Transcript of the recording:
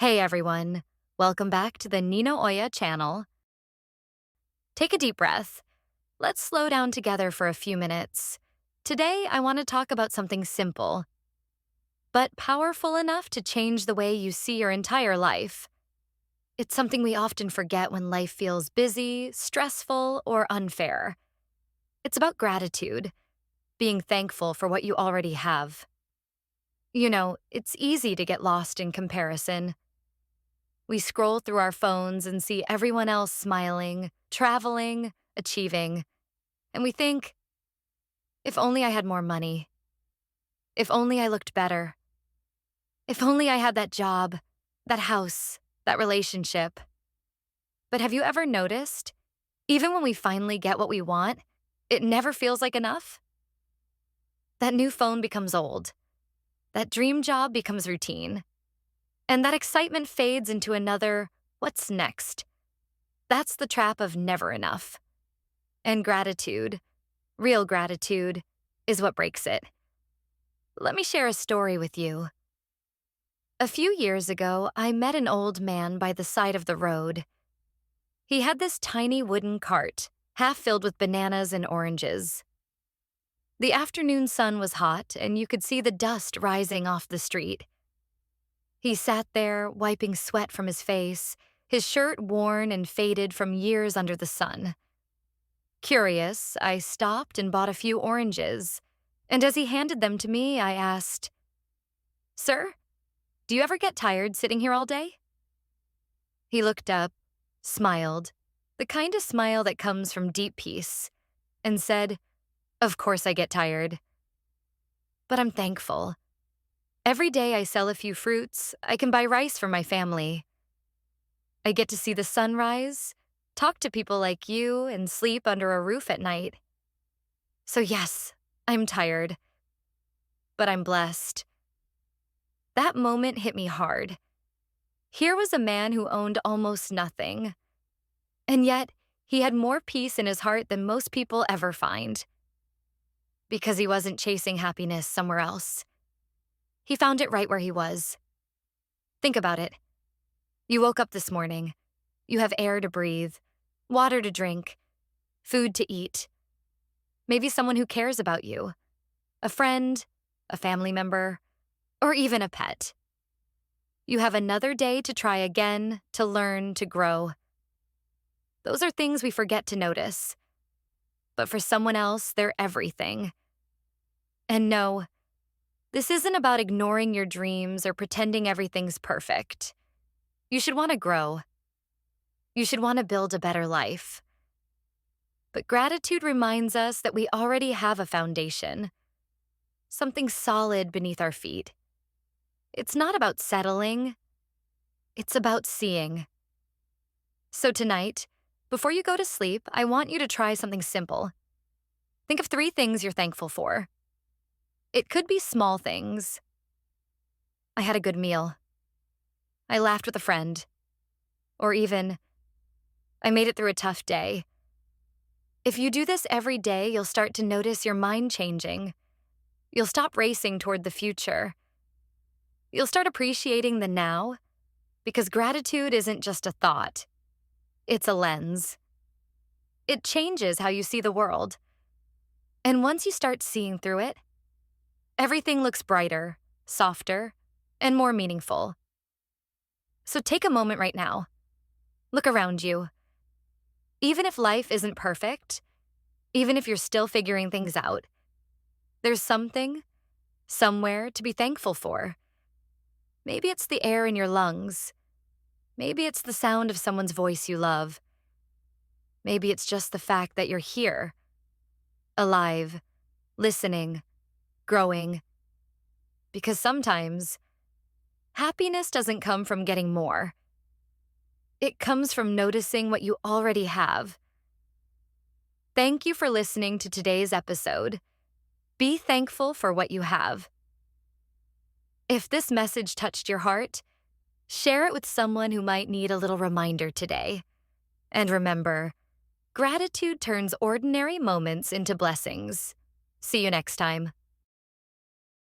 Hey everyone, welcome back to the Nino Oya channel. Take a deep breath. Let's slow down together for a few minutes. Today, I want to talk about something simple, but powerful enough to change the way you see your entire life. It's something we often forget when life feels busy, stressful, or unfair. It's about gratitude, being thankful for what you already have. It's easy to get lost in comparison. We scroll through our phones and see everyone else smiling, traveling, achieving, and we think, if only I had more money. If only I looked better. If only I had that job, that house, that relationship. But have you ever noticed, even when we finally get what we want, it never feels like enough? That new phone becomes old. That dream job becomes routine. And that excitement fades into another, what's next? That's the trap of never enough. And gratitude, real gratitude, is what breaks it. Let me share a story with you. A few years ago, I met an old man by the side of the road. He had this tiny wooden cart, half filled with bananas and oranges. The afternoon sun was hot, and you could see the dust rising off the street. He sat there, wiping sweat from his face, his shirt worn and faded from years under the sun. Curious, I stopped and bought a few oranges, and as he handed them to me, I asked, "Sir, do you ever get tired sitting here all day?" He looked up, smiled, the kind of smile that comes from deep peace, and said, "Of course I get tired. But I'm thankful. Every day I sell a few fruits, I can buy rice for my family. I get to see the sunrise, talk to people like you, and sleep under a roof at night. So yes, I'm tired, but I'm blessed." That moment hit me hard. Here was a man who owned almost nothing, and yet he had more peace in his heart than most people ever find. Because he wasn't chasing happiness somewhere else. He found it right where he was. Think about it. You woke up this morning. You have air to breathe, water to drink, food to eat. Maybe someone who cares about you. A friend, a family member, or even a pet. You have another day to try again, to learn, to grow. Those are things we forget to notice. But for someone else, they're everything. And no, this isn't about ignoring your dreams or pretending everything's perfect. You should want to grow. You should want to build a better life. But gratitude reminds us that we already have a foundation, something solid beneath our feet. It's not about settling. It's about seeing. So tonight, before you go to sleep, I want you to try something simple. Think of 3 things you're thankful for. It could be small things. I had a good meal. I laughed with a friend. Or even, I made it through a tough day. If you do this every day, you'll start to notice your mind changing. You'll stop racing toward the future. You'll start appreciating the now, because gratitude isn't just a thought. It's a lens. It changes how you see the world. And once you start seeing through it, everything looks brighter, softer, and more meaningful. So take a moment right now. Look around you. Even if life isn't perfect, even if you're still figuring things out, there's something, somewhere to be thankful for. Maybe it's the air in your lungs. Maybe it's the sound of someone's voice you love. Maybe it's just the fact that you're here, alive, listening, growing. Because sometimes, happiness doesn't come from getting more. It comes from noticing what you already have. Thank you for listening to today's episode. Be thankful for what you have. If this message touched your heart, share it with someone who might need a little reminder today. And remember, gratitude turns ordinary moments into blessings. See you next time.